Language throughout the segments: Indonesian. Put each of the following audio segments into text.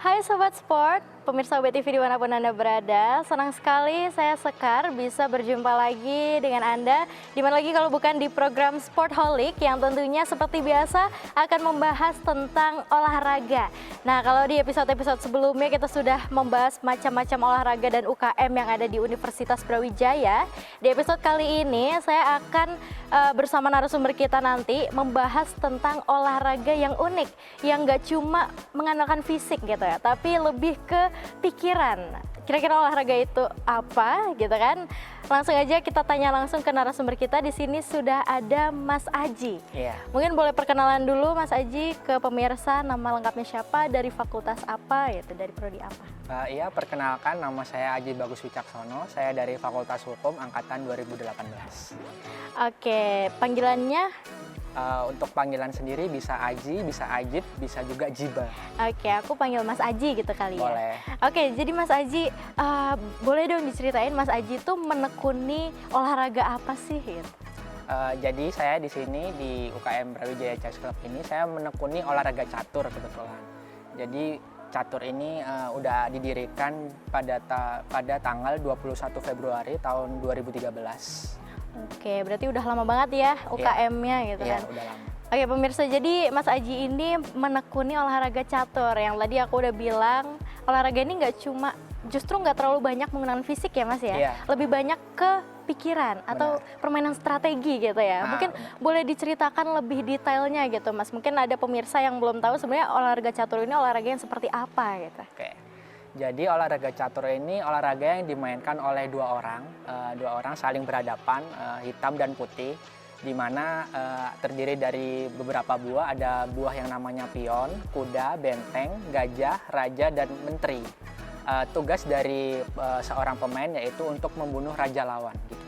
Hai Sobat Sport, pemirsa UB TV dimanapun Anda berada. Senang sekali saya Sekar bisa berjumpa lagi dengan Anda. Dimana lagi kalau bukan di program Sportholic yang tentunya seperti biasa akan membahas tentang olahraga. Nah, kalau di episode-episode sebelumnya kita sudah membahas macam-macam olahraga dan UKM yang ada di Universitas Brawijaya. Di episode kali ini saya akan bersama narasumber kita nanti membahas tentang olahraga yang unik, yang nggak cuma mengandalkan fisik gitu ya, tapi lebih ke pikiran. Kira-kira olahraga itu apa gitu kan? Langsung aja kita tanya langsung ke narasumber kita. Di sini sudah ada Mas Aji. Iya. Mungkin boleh perkenalan dulu Mas Aji ke pemirsa, nama lengkapnya siapa, dari fakultas apa gitu, dari prodi apa? Iya, perkenalkan nama saya Aji Bagus Wicaksono. Saya dari Fakultas Hukum angkatan 2018. Oke, panggilannya? Untuk panggilan sendiri bisa Aji, bisa Ajib, bisa juga Jiba. Oke, aku panggil Mas Aji gitu kali ya. Boleh. Oke, jadi Mas Aji, boleh dong diceritain Mas Aji itu menekuni olahraga apa sih? Gitu? Jadi saya di sini di UKM Brawijaya Chess Club ini saya menekuni olahraga catur kebetulan. Jadi catur ini udah didirikan pada tanggal 21 Februari tahun 2013. Oke, berarti udah lama banget ya UKM-nya gitu kan? Iya, udah lama. Oke pemirsa, jadi Mas Aji ini menekuni olahraga catur. Yang tadi aku udah bilang, olahraga ini justru nggak terlalu banyak menggunakan fisik ya Mas ya? Iya. Lebih banyak ke pikiran atau permainan strategi gitu ya. Mungkin boleh diceritakan lebih detailnya gitu Mas. Mungkin ada pemirsa yang belum tahu sebenarnya olahraga catur ini olahraga yang seperti apa gitu. Oke. Jadi olahraga catur ini olahraga yang dimainkan oleh dua orang saling berhadapan, hitam dan putih, di mana terdiri dari beberapa buah. Ada buah yang namanya pion, kuda, benteng, gajah, raja, dan menteri. Tugas dari seorang pemain yaitu untuk membunuh raja lawan. Gitu.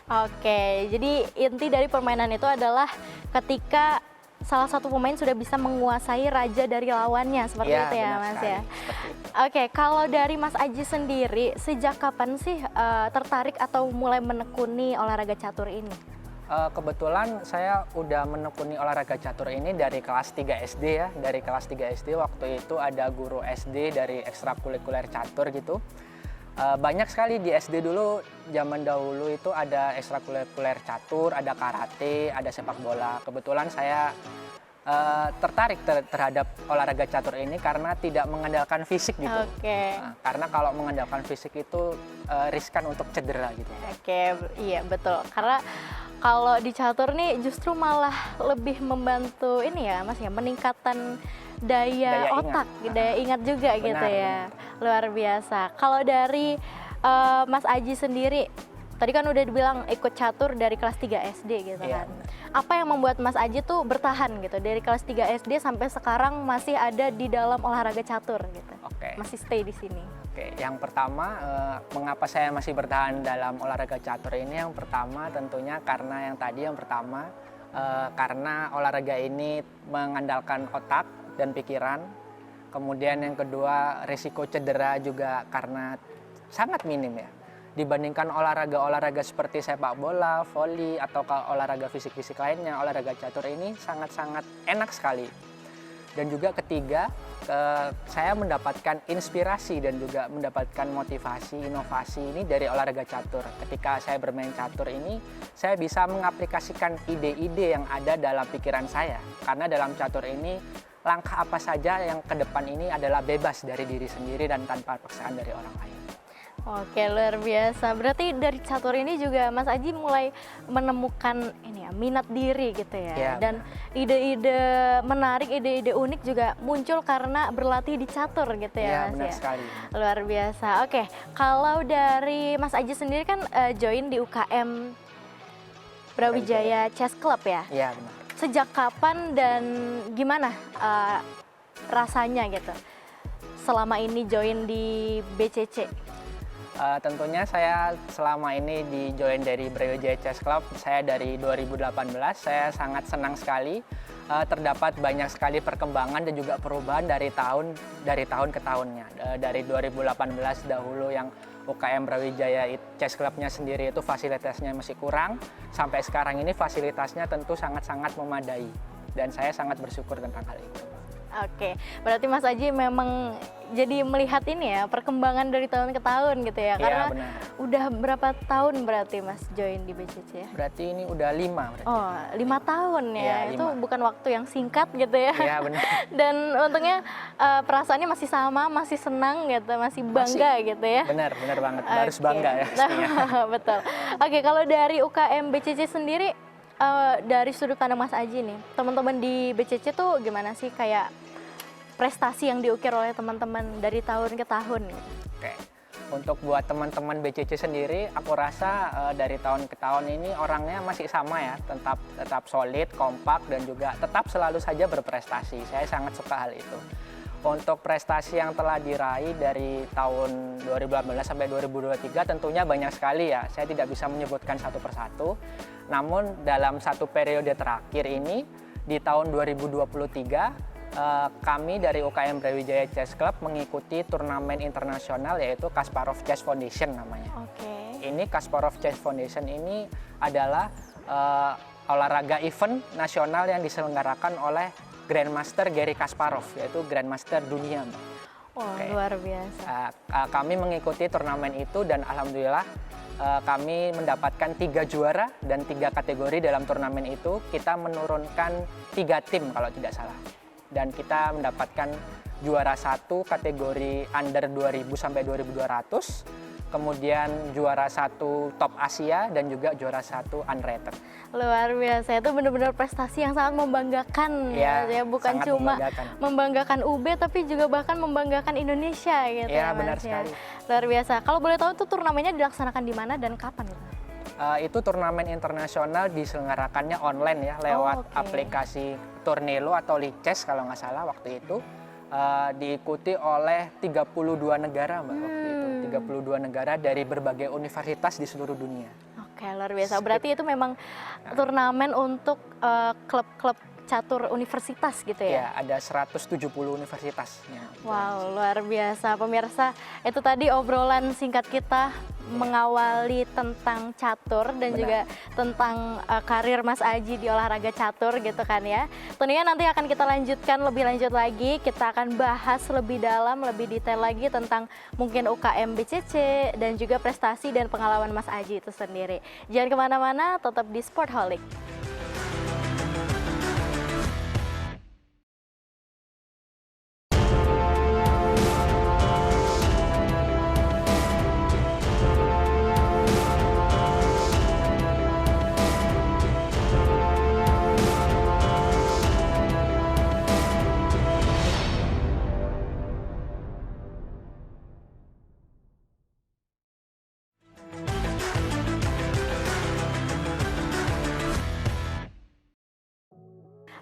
Oke, jadi inti dari permainan itu adalah ketika salah satu pemain sudah bisa menguasai raja dari lawannya, seperti itu ya Mas ya. Oke, kalau dari Mas Aji sendiri, sejak kapan sih tertarik atau mulai menekuni olahraga catur ini? Kebetulan saya udah menekuni olahraga catur ini dari kelas 3 SD ya. Dari kelas 3 SD waktu itu ada guru SD dari ekstrakurikuler catur gitu. Banyak sekali di SD dulu, zaman dahulu itu ada ekstrakurikuler catur, ada karate, ada sepak bola. Kebetulan saya tertarik terhadap olahraga catur ini karena tidak mengandalkan fisik gitu. Oke. Karena kalau mengandalkan fisik itu riskan untuk cedera gitu. Oke, iya betul. Karena kalau di catur nih justru malah lebih membantu ini ya Mas ya, meningkatkan daya otak, daya ingat juga benar, gitu ya. benar. Luar biasa. Kalau dari Mas Aji sendiri, tadi kan udah dibilang ikut catur dari kelas 3 SD gitu kan. Apa yang membuat Mas Aji tuh bertahan gitu dari kelas 3 SD sampai sekarang masih ada di dalam olahraga catur gitu? Oke. Masih stay di sini. Oke, yang pertama mengapa saya masih bertahan dalam olahraga catur ini? Yang pertama tentunya karena karena olahraga ini mengandalkan otak dan pikiran. Kemudian yang kedua, risiko cedera juga karena sangat minim ya. Dibandingkan olahraga-olahraga seperti sepak bola, voli, atau olahraga fisik-fisik lainnya, olahraga catur ini sangat-sangat enak sekali. Dan juga ketiga, saya mendapatkan inspirasi dan juga mendapatkan motivasi, inovasi ini dari olahraga catur. Ketika saya bermain catur ini, saya bisa mengaplikasikan ide-ide yang ada dalam pikiran saya. Karena dalam catur ini, langkah apa saja yang ke depan ini adalah bebas dari diri sendiri dan tanpa paksaan dari orang lain. Oke, luar biasa. Berarti dari catur ini juga Mas Aji mulai menemukan ini ya, minat diri gitu ya. Ya, dan ide-ide menarik, ide-ide unik juga muncul karena berlatih di catur gitu ya, Mas Benar ya. sekali. Luar biasa. Oke, kalau dari Mas Aji sendiri kan join di UKM Brawijaya Chess Club ya. Iya, benar. Sejak kapan dan gimana rasanya gitu selama ini join di BCC? Tentunya saya selama ini di join dari Brawijaya Chess Club, saya dari 2018, saya sangat senang sekali. Terdapat banyak sekali perkembangan dan juga perubahan dari tahun ke tahunnya. Dari 2018 dahulu yang UKM Brawijaya Chess Club-nya sendiri itu fasilitasnya masih kurang, sampai sekarang ini fasilitasnya tentu sangat-sangat memadai. Dan saya sangat bersyukur tentang hal itu. Oke, berarti Mas Aji memang jadi melihat ini ya perkembangan dari tahun ke tahun gitu ya, Iya, karena benar. udah berapa tahun berarti Mas join di BCC ya? Berarti ini udah 5 berarti. Oh, 5 tahun ya, Iya, itu 5. bukan waktu yang singkat gitu ya. Iya, benar. Dan untungnya perasaannya masih sama, masih senang gitu, masih bangga gitu ya. Benar banget. Harus Oke. bangga ya pastinya. Betul. Oke, kalau dari UKM BCC sendiri, dari sudut pandang Mas Aji nih, teman-teman di BCC tuh gimana sih kayak prestasi yang diukir oleh teman-teman dari tahun ke tahun gitu? Oke. Untuk buat teman-teman BCC sendiri, aku rasa dari tahun ke tahun ini orangnya masih sama ya, tetap solid, kompak, dan juga tetap selalu saja berprestasi. Saya sangat suka hal itu. Untuk prestasi yang telah diraih dari tahun 2018 sampai 2023 tentunya banyak sekali ya. Saya tidak bisa menyebutkan satu persatu. Namun dalam satu periode terakhir ini, di tahun 2023, kami dari UKM Brawijaya Chess Club mengikuti turnamen internasional yaitu Kasparov Chess Foundation namanya. Oke. Ini Kasparov Chess Foundation ini adalah olahraga event nasional yang diselenggarakan oleh Grandmaster Garry Kasparov, yaitu Grandmaster dunia, Mbak. Wah, Oke. luar biasa. Kami mengikuti turnamen itu dan alhamdulillah kami mendapatkan 3 juara dan 3 kategori dalam turnamen itu. Kita menurunkan 3 tim kalau tidak salah. Dan kita mendapatkan juara 1 kategori under 2000 sampai 2200, kemudian juara 1 top Asia dan juga juara 1 unrated. Luar biasa, itu benar-benar prestasi yang sangat membanggakan ya, bukan sangat cuma membanggakan. UB tapi juga bahkan membanggakan Indonesia gitu Ya, ya, benar Mas ya. sekali. Luar biasa. Kalau boleh tahu itu turnamennya dilaksanakan di mana dan kapan gitu? Itu turnamen internasional diselenggarakannya online ya lewat oke. aplikasi Turnelo atau Lichess kalau nggak salah waktu itu. Diikuti oleh 32 negara Mbak waktu itu. 32 negara dari berbagai universitas di seluruh dunia. Oke, luar biasa. Berarti itu memang turnamen untuk klub-klub catur universitas gitu ya? Ya, ada 170 universitas. Wow, luar biasa. Pemirsa, itu tadi obrolan singkat kita mengawali tentang catur dan juga tentang karir Mas Aji di olahraga catur gitu kan ya. Tentunya nanti akan kita lanjutkan lebih lanjut lagi, kita akan bahas lebih dalam, lebih detail lagi tentang mungkin UKM BCC dan juga prestasi dan pengalaman Mas Aji itu sendiri. Jangan kemana-mana, tetap di Sportholic.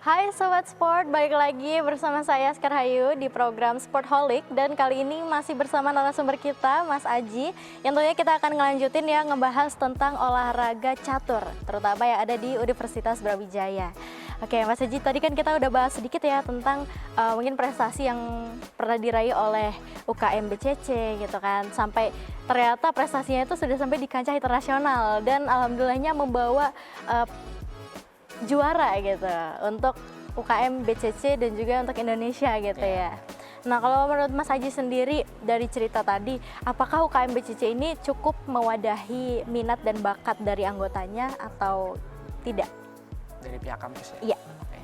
Hai Sobat Sport, balik lagi bersama saya Askar Hayu di program Sportholic. Dan kali ini masih bersama narasumber kita, Mas Aji. Yang tentunya kita akan ngelanjutin ya, ngebahas tentang olahraga catur, terutama yang ada di Universitas Brawijaya. Oke Mas Aji, tadi kan kita udah bahas sedikit ya tentang mungkin prestasi yang pernah diraih oleh UKM BCC gitu kan. Sampai ternyata prestasinya itu sudah sampai di kancah internasional. Dan alhamdulillahnya membawa juara gitu untuk UKM BCC dan juga untuk Indonesia gitu ya. Nah, kalau menurut Mas Aji sendiri dari cerita tadi, apakah UKM BCC ini cukup mewadahi minat dan bakat dari anggotanya atau tidak? Dari pihak kampus ya? Iya. Oke.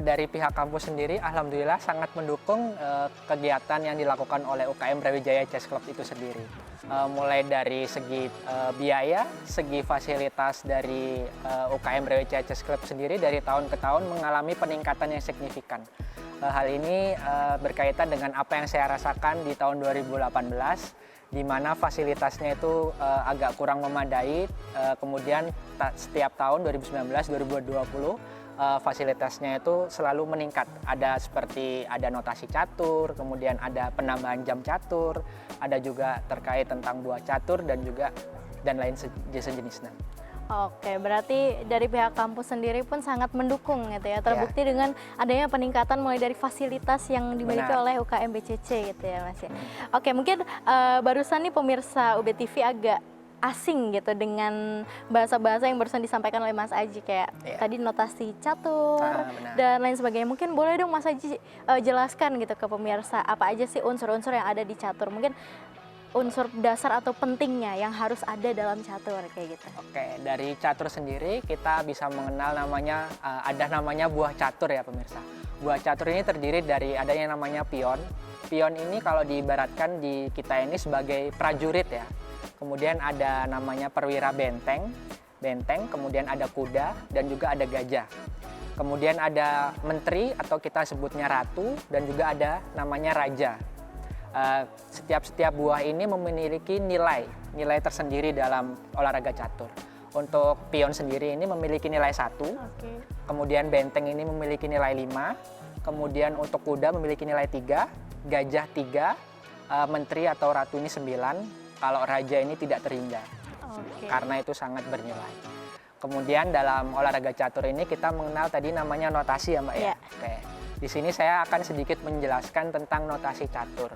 Dari pihak kampus sendiri alhamdulillah sangat mendukung kegiatan yang dilakukan oleh UKM Brawijaya Chess Club itu sendiri. Mulai dari segi biaya, segi fasilitas dari UKM Brawijaya Chess Club sendiri dari tahun ke tahun mengalami peningkatan yang signifikan. Hal ini berkaitan dengan apa yang saya rasakan di tahun 2018, di mana fasilitasnya itu agak kurang memadai. Kemudian setiap tahun 2019, 2020 fasilitasnya itu selalu meningkat. Ada seperti ada notasi catur, kemudian ada penambahan jam catur, ada juga terkait tentang buah catur dan juga dan lain sejenisnya. Oke, berarti dari pihak kampus sendiri pun sangat mendukung gitu ya. Terbukti dengan adanya peningkatan mulai dari fasilitas yang dimiliki oleh UKM BCC gitu ya Mas ya. Oke, mungkin barusan nih pemirsa UB TV agak asing gitu dengan bahasa-bahasa yang barusan disampaikan oleh Mas Aji kayak tadi notasi catur dan lain sebagainya. Mungkin boleh dong Mas Aji jelaskan gitu ke pemirsa apa aja sih unsur-unsur yang ada di catur. Mungkin unsur dasar atau pentingnya yang harus ada dalam catur kayak gitu. Oke, dari catur sendiri kita bisa mengenal namanya ada namanya buah catur ya pemirsa. Buah catur ini terdiri dari ada yang namanya pion. Pion ini kalau diibaratkan di kita ini sebagai prajurit ya. Kemudian ada namanya perwira benteng, kemudian ada kuda dan juga ada gajah. Kemudian ada menteri atau kita sebutnya ratu dan juga ada namanya raja. Setiap buah ini memiliki nilai tersendiri dalam olahraga catur. Untuk pion sendiri ini memiliki nilai 1, kemudian benteng ini memiliki nilai 5, kemudian untuk kuda memiliki nilai 3, gajah 3, menteri atau ratu ini 9, kalau raja ini tidak terhingga, karena itu sangat bernilai. Kemudian dalam olahraga catur ini kita mengenal tadi namanya notasi ya Mbak ya. Oke. Di sini saya akan sedikit menjelaskan tentang notasi catur.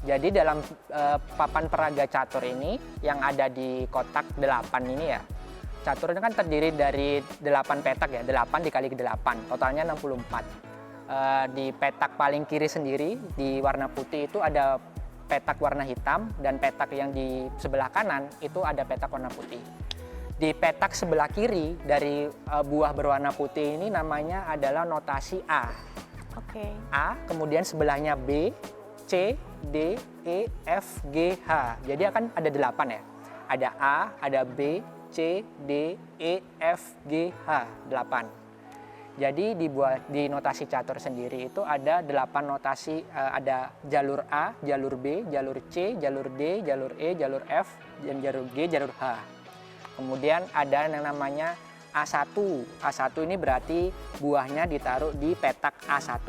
Jadi dalam papan peraga catur ini yang ada di kotak 8 ini ya. Catur ini kan terdiri dari 8 petak ya, 8 dikali 8, totalnya 64. Di petak paling kiri sendiri di warna putih itu ada petak warna hitam dan petak yang di sebelah kanan itu ada petak warna putih. Di petak sebelah kiri dari buah berwarna putih ini namanya adalah notasi A. A, kemudian sebelahnya B, C, D, E, F, G, H. Jadi akan ada 8 ya. Ada A, ada B, C, D, E, F, G, H. 8. Jadi di notasi catur sendiri itu ada 8 notasi, ada jalur A, jalur B, jalur C, jalur D, jalur E, jalur F, dan jalur G, jalur H. Kemudian ada yang namanya A1. A1 ini berarti buahnya ditaruh di petak A1.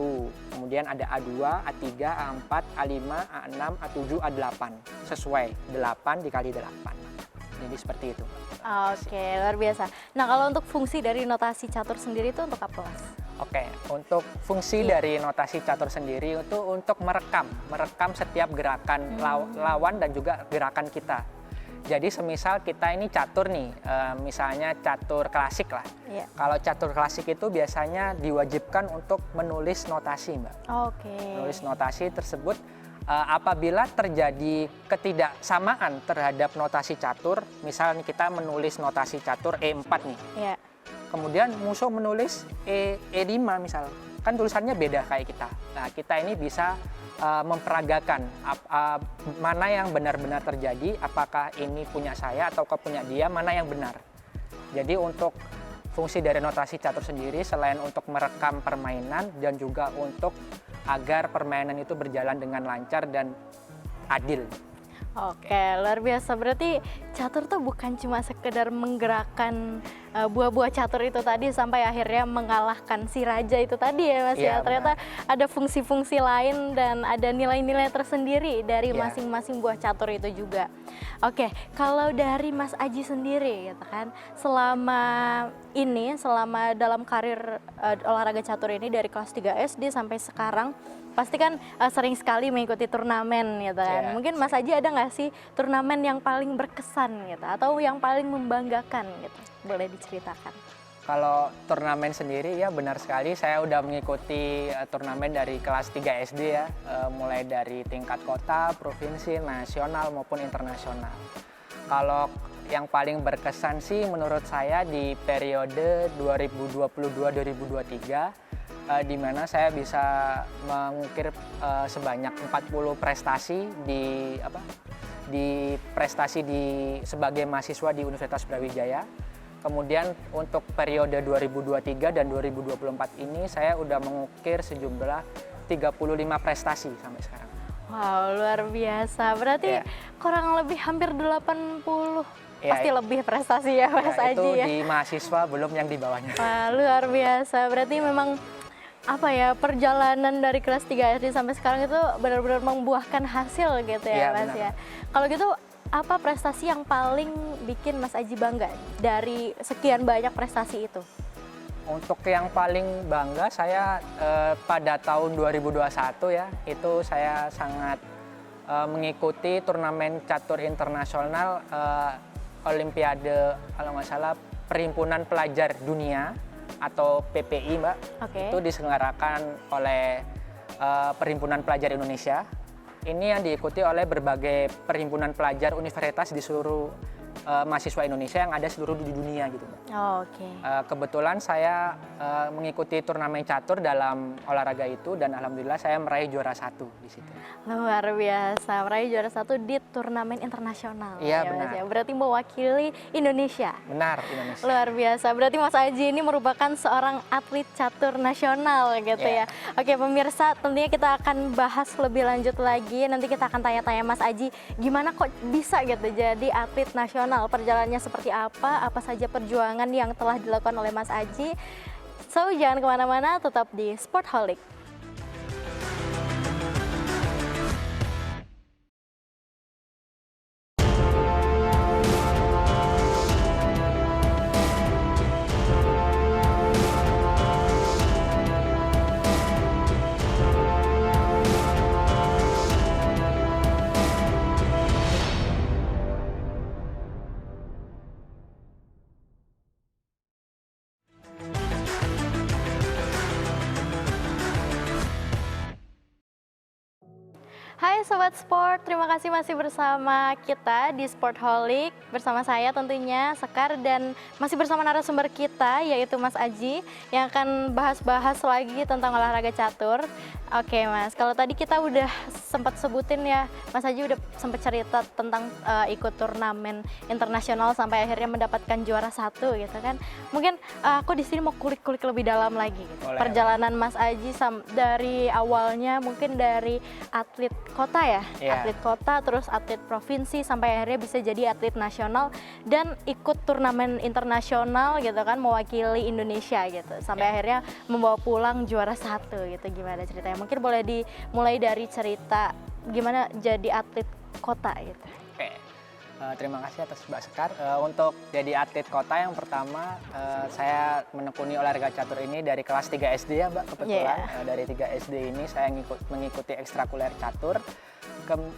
Kemudian ada A2, A3, A4, A5, A6, A7, A8. Sesuai 8 dikali 8. Jadi seperti itu. Oke, luar biasa. Nah, kalau untuk fungsi dari notasi catur sendiri itu untuk apa, Mas? Oke, untuk fungsi dari notasi catur sendiri itu untuk merekam setiap gerakan lawan dan juga gerakan kita. Jadi semisal kita ini catur nih, misalnya catur klasik lah. Kalau catur klasik itu biasanya diwajibkan untuk menulis notasi, Mbak. Menulis notasi tersebut apabila terjadi ketidaksamaan terhadap notasi catur, misalnya kita menulis notasi catur E4 nih. Kemudian musuh menulis E5 misal, kan tulisannya beda kayak kita. Nah, kita ini bisa memperagakan mana yang benar-benar terjadi, apakah ini punya saya atau punya dia, mana yang benar. Jadi untuk fungsi dari notasi catur sendiri selain untuk merekam permainan dan juga untuk agar permainan itu berjalan dengan lancar dan adil. Oke, luar biasa. Berarti catur tuh bukan cuma sekedar menggerakkan buah-buah catur itu tadi sampai akhirnya mengalahkan si raja itu tadi ya Mas ya. Ternyata ada fungsi-fungsi lain dan ada nilai-nilai tersendiri dari masing-masing buah catur itu juga. Oke, kalau dari Mas Aji sendiri gitu kan, selama dalam karir olahraga catur ini dari kelas 3 SD sampai sekarang, pasti kan sering sekali mengikuti turnamen gitu kan. Mungkin Mas Aji ada nggak sih turnamen yang paling berkesan gitu atau yang paling membanggakan gitu? Boleh diceritakan. Kalau turnamen sendiri ya benar sekali, saya udah mengikuti turnamen dari kelas 3 SD ya, mulai dari tingkat kota, provinsi, nasional maupun internasional. Kalau yang paling berkesan sih menurut saya di periode 2022-2023, di mana saya bisa mengukir sebanyak 40 prestasi sebagai mahasiswa di Universitas Brawijaya. Kemudian untuk periode 2023 dan 2024 ini saya udah mengukir sejumlah 35 prestasi sampai sekarang. Wow, luar biasa. Berarti kurang lebih hampir 80. Pasti lebih prestasi ya Mas Aji itu ya. di mahasiswa, belum yang di bawahnya. Wah, luar biasa. Berarti memang perjalanan dari kelas 3 SD sampai sekarang itu benar-benar membuahkan hasil gitu ya Mas ya. Kalau gitu apa prestasi yang paling bikin Mas Aji bangga dari sekian banyak prestasi itu? Untuk yang paling bangga saya pada tahun 2021 ya, itu saya sangat mengikuti turnamen catur internasional Olimpiade kalau nggak salah Perhimpunan Pelajar Dunia atau PPI, Mbak. Oke. Itu diselenggarakan oleh Perhimpunan Pelajar Indonesia. Ini yang diikuti oleh berbagai perhimpunan pelajar universitas di seluruh mahasiswa Indonesia yang ada seluruh di dunia gitu, Mbak. Oh, oke. Kebetulan saya mengikuti turnamen catur dalam olahraga itu dan alhamdulillah saya meraih juara 1 di situ. Luar biasa, meraih juara 1 di turnamen internasional. Iya, ya, Mas, benar. ya. Berarti mewakili Indonesia. Benar, Indonesia. Luar biasa. Berarti Mas Aji ini merupakan seorang atlet catur nasional gitu Iya. ya. Oke, pemirsa, tentunya kita akan bahas lebih lanjut lagi. Nanti kita akan tanya-tanya Mas Aji, gimana kok bisa gitu jadi atlet nasional? Perjalanannya seperti apa saja perjuangan yang telah dilakukan oleh Mas Aji. So, jangan kemana-mana, tetap di Sportholic. Hai Sobat Sport, terima kasih masih bersama kita di Sportholic. Bersama saya tentunya Sekar dan masih bersama narasumber kita yaitu Mas Aji yang akan bahas-bahas lagi tentang olahraga catur. Oke Mas, kalau tadi kita udah sempat sebutin ya, Mas Aji udah sempat cerita tentang ikut turnamen internasional sampai akhirnya mendapatkan juara 1 gitu kan. Mungkin aku di sini mau kulik-kulik lebih dalam lagi gitu. Boleh. Perjalanan Mas Aji dari awalnya mungkin dari atlet kota ya, Iya. atlet kota terus atlet provinsi sampai akhirnya bisa jadi atlet nasional dan ikut turnamen internasional gitu kan, mewakili Indonesia gitu sampai akhirnya membawa pulang juara 1 gitu. Gimana ceritanya? Mungkin boleh dimulai dari cerita gimana jadi atlet kota gitu. Oke, terima kasih atas Mbak Sekar. Untuk jadi atlet kota yang pertama, saya menekuni olahraga catur ini dari kelas 3 SD ya Mbak, kebetulan. Iya. Dari 3 SD ini saya mengikuti ekstrakuler catur.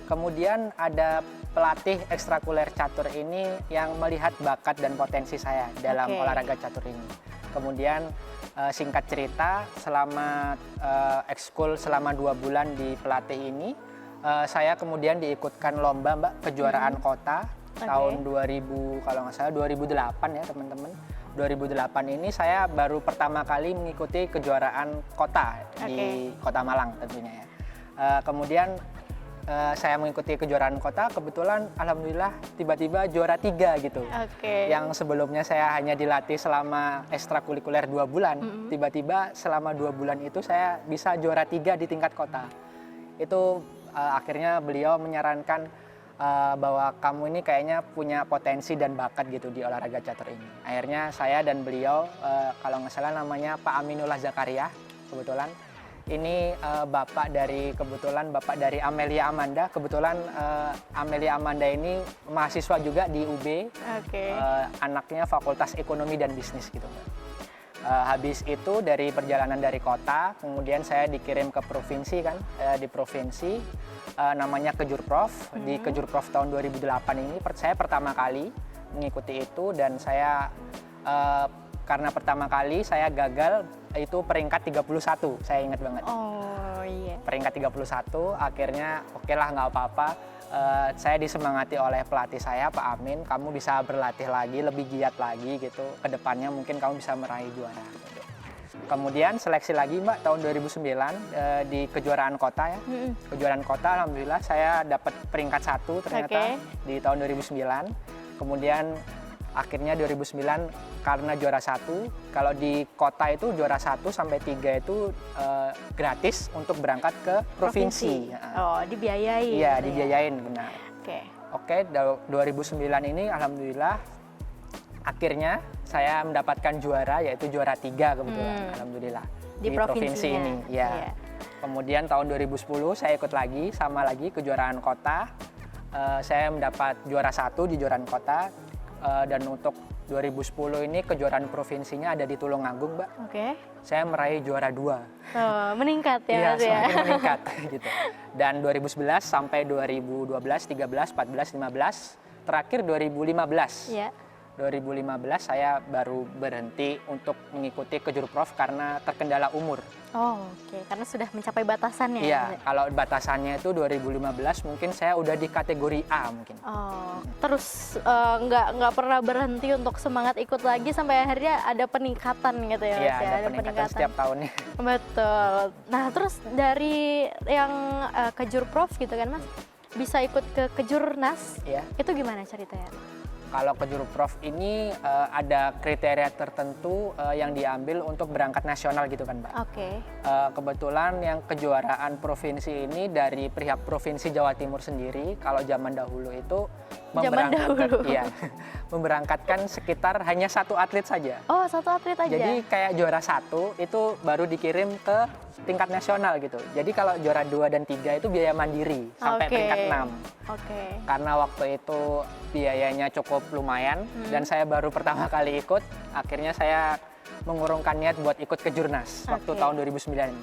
Kemudian ada pelatih ekstrakuler catur ini yang melihat bakat dan potensi saya dalam Oke. olahraga catur ini. Kemudian singkat cerita, selama ekskul selama 2 bulan di pelatih ini, saya kemudian diikutkan lomba Mbak, kejuaraan kota Oke. tahun 2000 kalau nggak salah 2008 ya teman-teman. 2008 ini saya baru pertama kali mengikuti kejuaraan kota di Kota Malang tentunya ya. Kemudian saya mengikuti kejuaraan kota, kebetulan alhamdulillah tiba-tiba juara 3 gitu. Oke. Yang sebelumnya saya hanya dilatih selama ekstrakurikuler 2 bulan, tiba-tiba selama 2 bulan itu saya bisa juara 3 di tingkat kota. Itu akhirnya beliau menyarankan bahwa kamu ini kayaknya punya potensi dan bakat gitu di olahraga catur ini. Akhirnya saya dan beliau, kalau nggak salah namanya Pak Aminullah Zakaria, kebetulan. Ini bapak dari Amelia Amanda. Kebetulan Amelia Amanda ini mahasiswa juga di UB, Oke. anaknya Fakultas Ekonomi dan Bisnis gitu, Mbak. Habis itu dari perjalanan dari kota, kemudian saya dikirim ke provinsi kan, di provinsi namanya Kejurprov. Di Kejurprov tahun 2008 ini saya pertama kali mengikuti itu dan saya karena pertama kali saya gagal itu peringkat 31, saya ingat banget. Oh iya. Peringkat 31, akhirnya oke lah nggak apa-apa. Saya disemangati oleh pelatih saya, Pak Amin, kamu bisa berlatih lagi, lebih giat lagi gitu. Kedepannya mungkin kamu bisa meraih juara. Gitu. Kemudian seleksi lagi Mbak, tahun 2009 di kejuaraan kota ya. Kejuaraan kota alhamdulillah saya dapat peringkat 1 ternyata di tahun 2009. Kemudian akhirnya 2009 karena juara 1, kalau di kota itu juara 1 sampai 3 itu gratis untuk berangkat ke provinsi. Oh, dibiayai. Iya, gitu ya. dibiayain benar. Oke. 2009 ini alhamdulillah akhirnya saya mendapatkan juara, yaitu juara 3 kebetulan, alhamdulillah. Di provinsi provinsinya. ini, ya. Iya. Kemudian tahun 2010 saya ikut lagi, sama lagi kejuaraan kota. Saya mendapat juara 1 di kejuaraan kota. Dan untuk 2010 ini kejuaraan provinsinya ada di Tulungagung, Mbak. Oke. Saya meraih juara 2. Oh, meningkat ya Iya, Mas ya. semakin meningkat gitu. Dan 2011 sampai 2012, 13, 14, 15 terakhir 2015. Iya. 2015 saya baru berhenti untuk mengikuti kejur prof karena terkendala umur. Oh, oke. Karena sudah mencapai batasannya. Iya, kalau batasannya itu 2015 mungkin saya udah di kategori A mungkin. Oh, terus nggak pernah berhenti untuk semangat ikut lagi sampai akhirnya ada peningkatan gitu ya, Mas, Iya, ya? ada peningkatan setiap tahunnya. Betul. Nah, terus dari yang kejur prof gitu kan, Mas, bisa ikut ke kejurnas, Iya. itu gimana ceritanya? Kalau kejur prof ini ada kriteria tertentu yang diambil untuk berangkat nasional gitu kan, Mbak. Oke. Kebetulan yang kejuaraan provinsi ini dari pihak Provinsi Jawa Timur sendiri. Kalau zaman dahulu itu iya, memberangkatkan sekitar hanya 1 atlet saja. Oh, 1 atlet aja? Jadi kayak juara 1 itu baru dikirim ke tingkat nasional gitu. Jadi kalau juara 2 dan 3 itu biaya mandiri sampai peringkat 6. Oke. Karena waktu itu biayanya cukup lumayan dan saya baru pertama kali ikut, akhirnya saya mengurungkan niat buat ikut ke Jurnas waktu tahun 2009.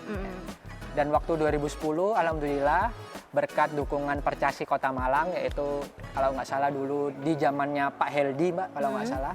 Dan waktu 2010 alhamdulillah berkat dukungan Percasi Kota Malang, yaitu kalau nggak salah dulu di zamannya Pak Heldi, Mbak, kalau nggak salah,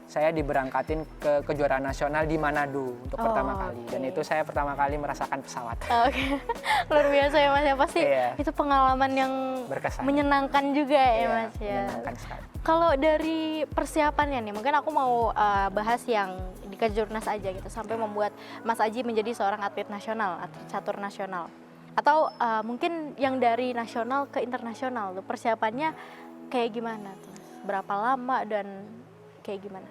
saya diberangkatin ke kejuaraan nasional di Manado untuk pertama kali. Dan itu saya pertama kali merasakan pesawat. Oke. Luar biasa ya, Mas, ya. Pasti itu pengalaman yang berkesan, menyenangkan juga ya, Mas, ya. Menyenangkan sekali. Kalau dari persiapannya nih, mungkin aku mau bahas yang di kejurnas aja gitu, sampai membuat Mas Aji menjadi seorang atlet nasional, atlet catur nasional. Atau mungkin yang dari nasional ke internasional tuh persiapannya kayak gimana tuh, Mas? Berapa lama dan kayak gimana?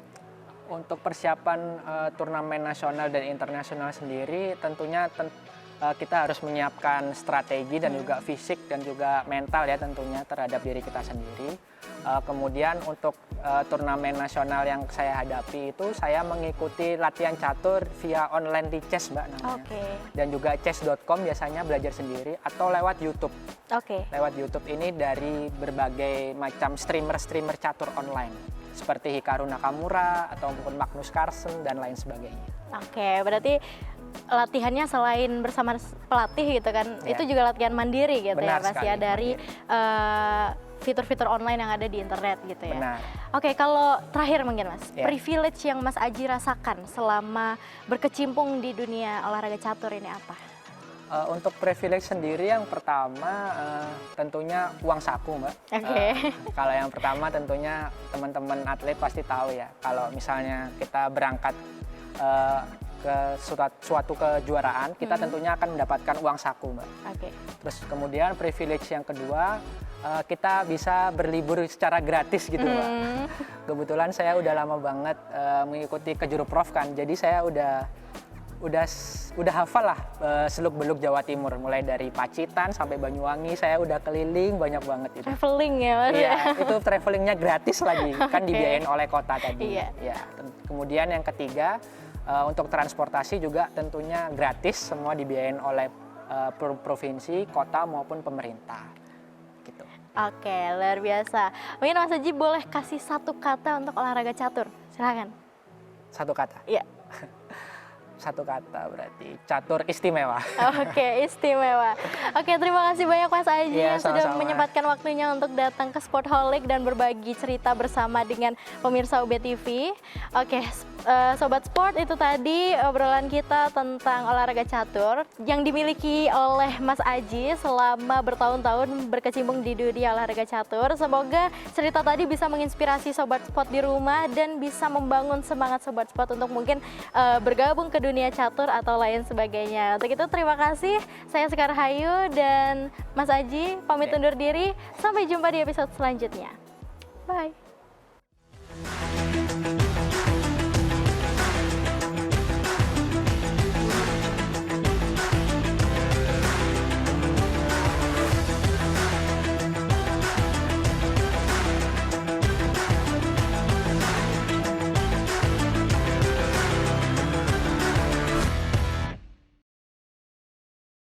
Untuk persiapan turnamen nasional dan internasional sendiri tentunya kita harus menyiapkan strategi dan juga fisik dan juga mental ya tentunya terhadap diri kita sendiri. Kemudian untuk turnamen nasional yang saya hadapi itu saya mengikuti latihan catur via online di chess, Mbak, namanya. Dan juga chess.com biasanya belajar sendiri atau lewat YouTube. Lewat YouTube ini dari berbagai macam streamer catur online seperti Hikaru Nakamura atau mungkin Magnus Carlsen dan lain sebagainya. Berarti latihannya selain bersama pelatih gitu kan, itu juga latihan mandiri gitu. Benar ya, Mas, ya, dari fitur-fitur online yang ada di internet gitu ya. Benar. Kalau terakhir mungkin, Mas, privilege yang Mas Aji rasakan selama berkecimpung di dunia olahraga catur ini apa? Untuk privilege sendiri yang pertama tentunya uang saku, Mbak. Kalau yang pertama tentunya teman-teman atlet pasti tahu ya, kalau misalnya kita berangkat ke suatu kejuaraan, kita tentunya akan mendapatkan uang saku, Mbak. Terus kemudian privilege yang kedua, kita bisa berlibur secara gratis gitu, Mbak. Kebetulan saya udah lama banget mengikuti kejur prof kan, jadi saya udah hafal lah seluk-beluk Jawa Timur, mulai dari Pacitan sampai Banyuwangi saya udah keliling banyak banget itu. Traveling ya, Mas? Iya, itu travelingnya gratis lagi, kan dibiayain oleh kota tadi. Ya. Kemudian yang ketiga, untuk transportasi juga tentunya gratis, semua dibiayain oleh provinsi, kota maupun pemerintah. Gitu. Luar biasa. Mungkin Mas Aji boleh kasih 1 kata untuk olahraga catur, silakan. 1 kata? Iya. 1 kata berarti catur istimewa. Istimewa. Terima kasih banyak Mas Aji yang sudah menyempatkan waktunya untuk datang ke Sportholic dan berbagi cerita bersama dengan pemirsa UB TV. Sobat Sport, itu tadi obrolan kita tentang olahraga catur yang dimiliki oleh Mas Aji selama bertahun-tahun berkecimpung di dunia olahraga catur. Semoga cerita tadi bisa menginspirasi Sobat Sport di rumah dan bisa membangun semangat Sobat Sport untuk mungkin bergabung ke dunia catur atau lain sebagainya. Untuk itu terima kasih, saya Sekar Hayu dan Mas Aji pamit undur diri. Sampai jumpa di episode selanjutnya. Bye.